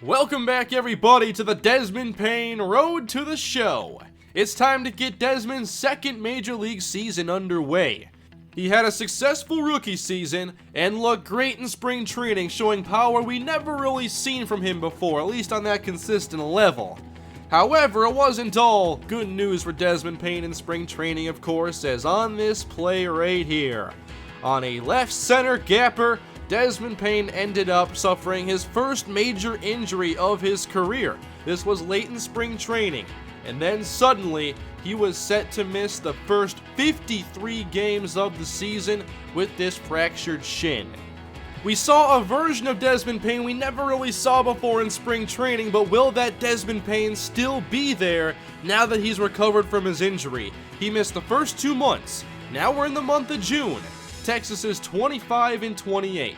Welcome back, everybody, to the Desmond Payne Road to the Show. It's time to get Desmond's second Major League season underway. He had a successful rookie season and looked great in spring training, showing power we never really seen from him before, at least on that consistent level. However, it wasn't all good news for Desmond Payne in spring training, of course, as on this play right here, on a left center gapper, Desmond Payne ended up suffering his first major injury of his career. This was late in spring training, and then suddenly he was set to miss the first 53 games of the season with this fractured shin. We saw a version of Desmond Payne we never really saw before in spring training, but will that Desmond Payne still be there now that he's recovered from his injury? He missed the first 2 months. Now we're in the month of June. Texas is 25-28.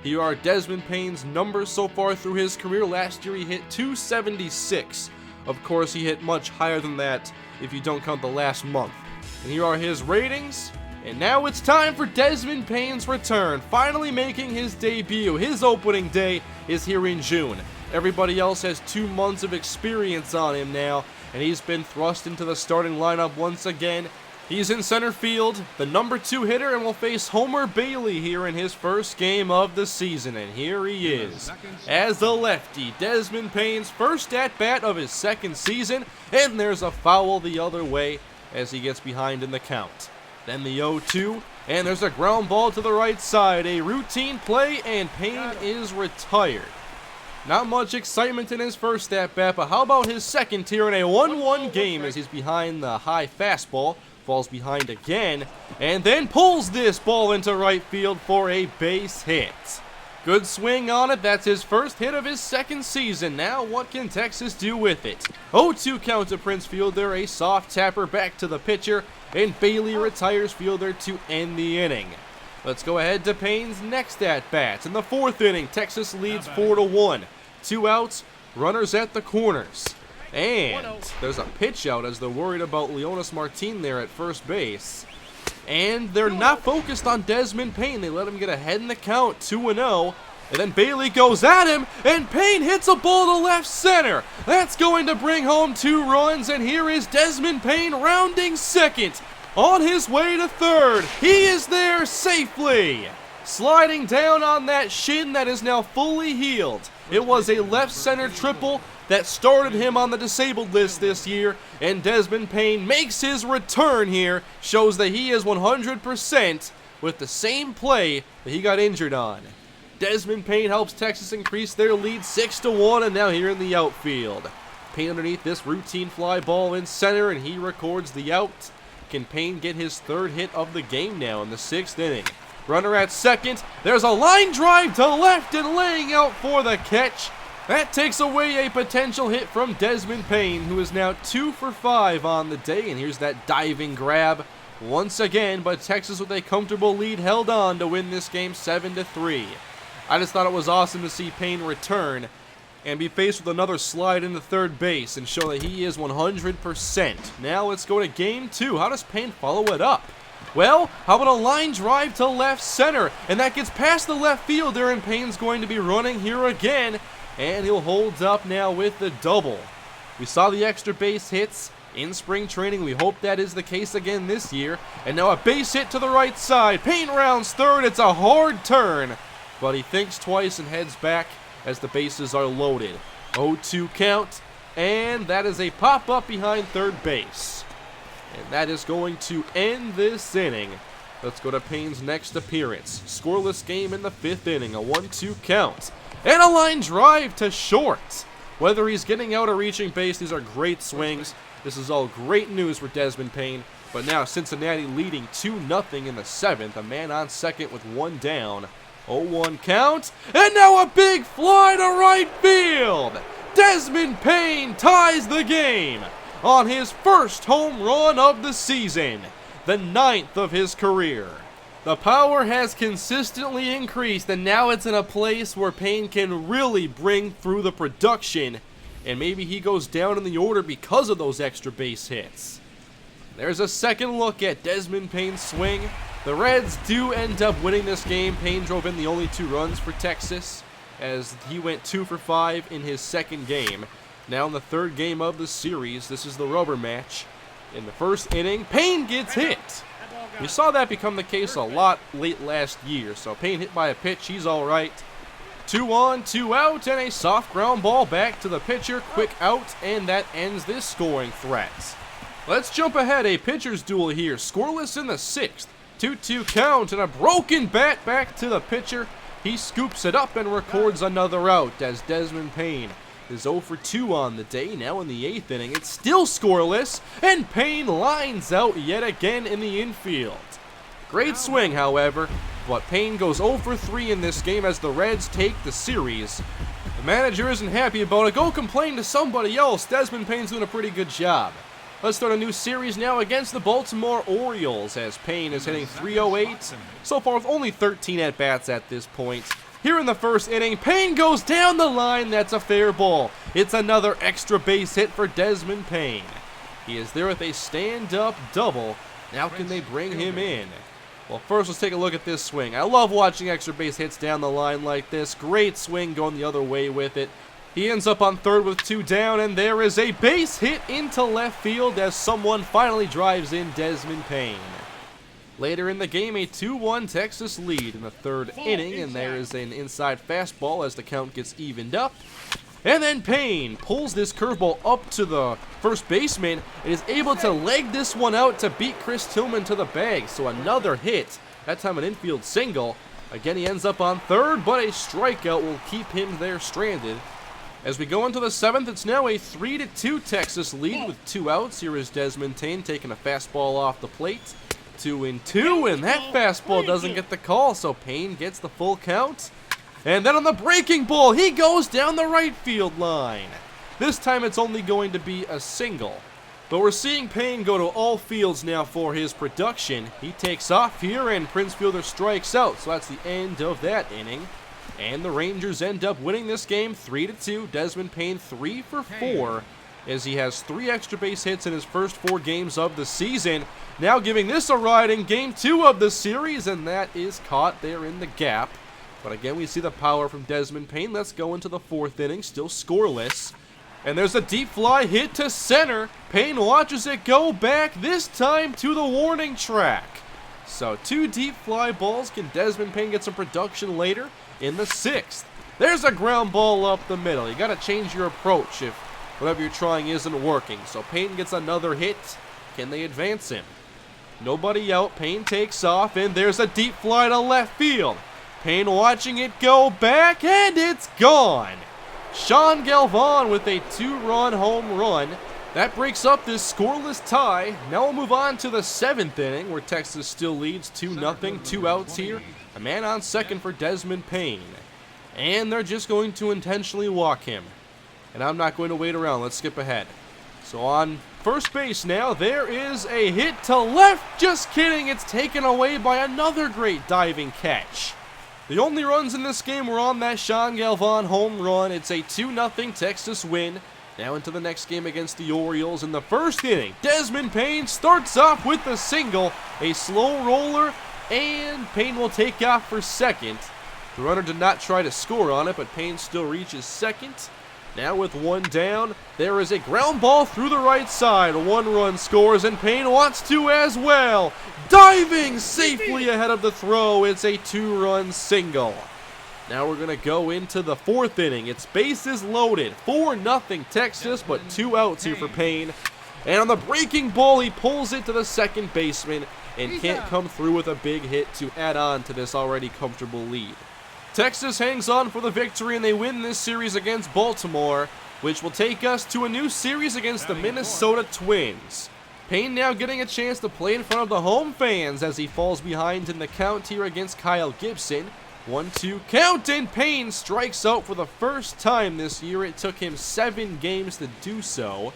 Here are Desmond Payne's numbers so far through his career. Last year he hit 276. Of course, he hit much higher than that if you don't count the last month. And here are his ratings. And now it's time for Desmond Payne's return, finally making his debut. His opening day is here in June. Everybody else has 2 months of experience on him now, and he's been thrust into the starting lineup once again. He's in center field, the number 2 hitter, and will face Homer Bailey here in his first game of the season. And here he is, as the lefty, Desmond Payne's first at-bat of his second season, and there's a foul the other way as he gets behind in the count. Then the 0-2, and there's a ground ball to the right side, a routine play, and Payne is retired. Not much excitement in his first at-bat, but how about his second here in a 1-1 game as he's behind the high fastball. Falls behind again, and then pulls this ball into right field for a base hit. Good swing on it. That's his first hit of his second season. Now what can Texas do with it? 0-2 count to Prince Fielder, a soft tapper back to the pitcher, and Bailey retires Fielder to end the inning. Let's go ahead to Payne's next at-bat. In the 4th inning, Texas leads 4-1. 2 outs, runners at the corners. And there's a pitch out as they're worried about Leonis Martin there at first base. And they're not focused on Desmond Payne. They let him get ahead in the count, 2-0. And then Bailey goes at him, and Payne hits a ball to left center. That's going to bring home 2 runs, and here is Desmond Payne rounding second. On his way to third, he is there safely. Sliding down on that shin that is now fully healed. It was a left center triple that started him on the disabled list this year, and Desmond Payne makes his return here, shows that he is 100% with the same play that he got injured on. Desmond Payne helps Texas increase their lead 6-1, and now here in the outfield. Payne underneath this routine fly ball in center, and he records the out. Can Payne get his 3rd hit of the game now in the 6th inning? Runner at second, there's a line drive to left and laying out for the catch. That takes away a potential hit from Desmond Payne, who is now 2 for 5 on the day. And here's that diving grab once again, but Texas with a comfortable lead held on to win this game 7-3. I just thought it was awesome to see Payne return and be faced with another slide into third base and show that he is 100%. Now let's go to game 2. How does Payne follow it up? Well, how about a line drive to left center? And that gets past the left fielder, and Payne's going to be running here again. And he'll hold up now with the double. We saw the extra base hits in spring training. We hope that is the case again this year. And now a base hit to the right side. Payne rounds third. It's a hard turn, but he thinks twice and heads back as the bases are loaded. 0-2 count, and that is a pop-up behind third base. And that is going to end this inning. Let's go to Payne's next appearance. Scoreless game in the 5th inning, a 1-2 count. And a line drive to short. Whether he's getting out or reaching base, these are great swings. This is all great news for Desmond Payne. But now Cincinnati leading 2-0 in the 7th. A man on second with 1 down. 0-1 count. And now a big fly to right field. Desmond Payne ties the game on his first home run of the season. The 9th of his career. The power has consistently increased, and now it's in a place where Payne can really bring through the production, and maybe he goes down in the order because of those extra base hits. There's a second look at Desmond Payne's swing. The Reds do end up winning this game. Payne drove in the only 2 runs for Texas, as he went 2 for 5 in his second game. Now in the third game of the series, this is the rubber match. In the first inning, Payne gets hit. We saw that become the case a lot late last year, so Payne hit by a pitch, he's alright. 2 on, 2 out, and a soft ground ball back to the pitcher, quick out, and that ends this scoring threat. Let's jump ahead, a pitcher's duel here, scoreless in the 6th. 2-2 count, and a broken bat back to the pitcher. He scoops it up and records another out as Desmond Payne is 0 for 2 on the day. Now in the 8th inning, it's still scoreless, and Payne lines out yet again in the infield. Great swing, however, but Payne goes 0 for 3 in this game as the Reds take the series. The manager isn't happy about it. Go complain to somebody else. Desmond Payne's doing a pretty good job. Let's start a new series now against the Baltimore Orioles as Payne is hitting .308 so far with only 13 at-bats at this point. Here in the first inning, Payne goes down the line. That's a fair ball. It's another extra base hit for Desmond Payne. He is there with a stand-up double. Now can they bring him in? Well, first let's take a look at this swing. I love watching extra base hits down the line like this. Great swing going the other way with it. He ends up on third with 2 down, and there is a base hit into left field as someone finally drives in Desmond Payne. Later in the game, a 2-1 Texas lead in the third inning, and there is an inside fastball as the count gets evened up. And then Payne pulls this curveball up to the first baseman and is able to leg this one out to beat Chris Tillman to the bag. So another hit, that time an infield single. Again, he ends up on third, but a strikeout will keep him there stranded. As we go into the 7th, it's now a 3-2 Texas lead with 2 outs. Here is Desmond Payne taking a fastball off the plate. 2-2, and that fastball doesn't get the call, so Payne gets the full count. And then on the breaking ball, he goes down the right field line. This time it's only going to be a single. But we're seeing Payne go to all fields now for his production. He takes off here, and Prince Fielder strikes out, so that's the end of that inning. And the Rangers end up winning this game 3-2. Desmond Payne 3 for 4 as he has 3 extra base hits in his first 4 games of the season. Now giving this a ride in game 2 of the series, and that is caught there in the gap. But again, we see the power from Desmond Payne. Let's go into the 4th inning, still scoreless. And there's a deep fly hit to center. Payne watches it go back, this time to the warning track. So 2 deep fly balls. Can Desmond Payne get some production later? In the 6th, there's a ground ball up the middle. You got to change your approach if whatever you're trying isn't working. So Payne gets another hit. Can they advance him? Nobody out. Payne takes off, and there's a deep fly to left field. Payne watching it go back, and it's gone. Sean Galvan with a 2-run home run. That breaks up this scoreless tie. Now we'll move on to the 7th inning where Texas still leads 2-0. 2 outs here. A man on second for Desmond Payne. And they're just going to intentionally walk him. And I'm not going to wait around. Let's skip ahead. So on first base now, there is a hit to left. Just kidding. It's taken away by another great diving catch. The only runs in this game were on that Sean Galvan home run. It's a 2-0 Texas win. Now into the next game against the Orioles. In the first inning, Desmond Payne starts off with a single, a slow roller, and Payne will take off for second. The runner did not try to score on it, but Payne still reaches second. Now with 1 down, there is a ground ball through the right side. 1 run scores, and Payne wants to as well. Diving safely ahead of the throw. It's a 2-run single. Now we're going to go into the 4th inning. It's bases loaded. 4-0 Texas, but 2 outs here for Payne. And on the breaking ball, he pulls it to the second baseman and can't come through with a big hit to add on to this already comfortable lead. Texas hangs on for the victory, and they win this series against Baltimore, which will take us to a new series against the Minnesota Twins. Payne now getting a chance to play in front of the home fans as he falls behind in the count here against Kyle Gibson. 1-2 count, and Payne strikes out for the first time this year. It took him 7 games to do so.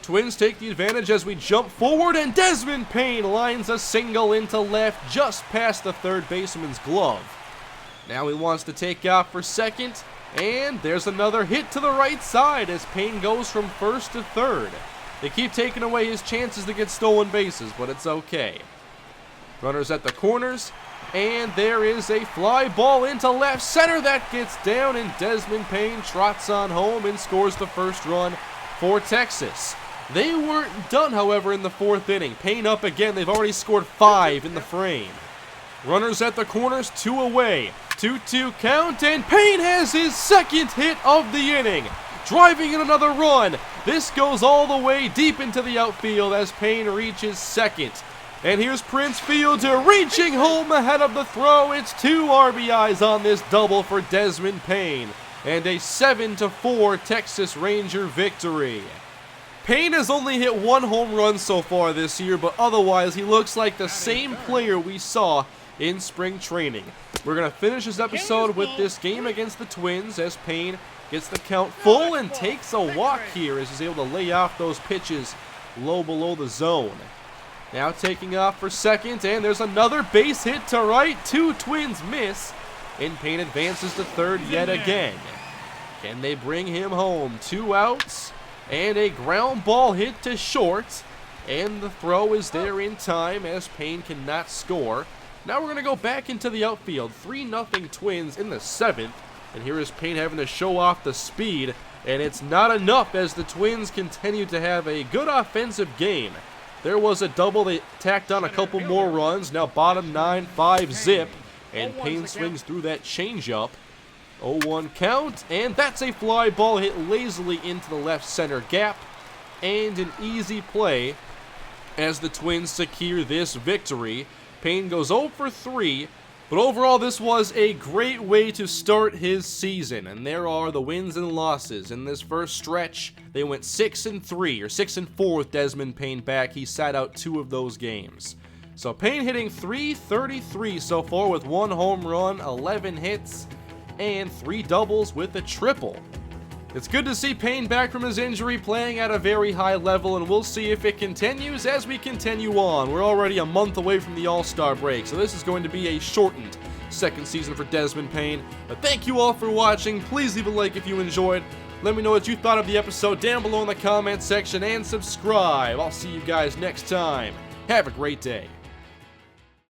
Twins take the advantage as we jump forward, and Desmond Payne lines a single into left just past the third baseman's glove. Now he wants to take off for second, and there's another hit to the right side as Payne goes from first to third. They keep taking away his chances to get stolen bases, but it's okay. Runners at the corners, and there is a fly ball into left center that gets down, and Desmond Payne trots on home and scores the first run for Texas. They weren't done, however, in the 4th inning. Payne up again. They've already scored 5 in the frame. Runners at the corners, 2 away. 2-2 count, and Payne has his 2nd hit of the inning, driving in another run. This goes all the way deep into the outfield as Payne reaches 2nd. And here's Prince Fielder reaching home ahead of the throw. It's 2 RBIs on this double for Desmond Payne, and a 7-4 Texas Ranger victory. Payne has only hit 1 home run so far this year, but otherwise he looks like the same player we saw in spring training. We're going to finish this episode with this game against the Twins as Payne gets the count full and takes a walk here as he's able to lay off those pitches low below the zone. Now taking off for 2nd, and there's another base hit to right. 2 Twins miss, and Payne advances to 3rd yet again. Can they bring him home? 2 outs. And a ground ball hit to short, and the throw is there in time as Payne cannot score. Now we're going to go back into the outfield. 3-0 Twins in the 7th, and here is Payne having to show off the speed, and it's not enough as the Twins continue to have a good offensive game. There was a double, they tacked on a couple more runs, now bottom 9, 5-zip, and Payne swings through that changeup. 0-1 count, and that's a fly ball hit lazily into the left center gap, and an easy play as the Twins secure this victory. Payne goes 0 for 3, but overall this was a great way to start his season, and there are the wins and losses. In this first stretch, they went 6-3, or 6-4 with Desmond Payne back. He sat out 2 of those games. So Payne hitting .333 so far with 1 home run, 11 hits, and 3 doubles with a triple. It's good to see Payne back from his injury, playing at a very high level, and we'll see if it continues as we continue on. We're already a month away from the All-Star break, so this is going to be a shortened 2nd season for Desmond Payne. But thank you all for watching. Please leave a like if you enjoyed. Let me know what you thought of the episode down below in the comment section, and subscribe. I'll see you guys next time. Have a great day.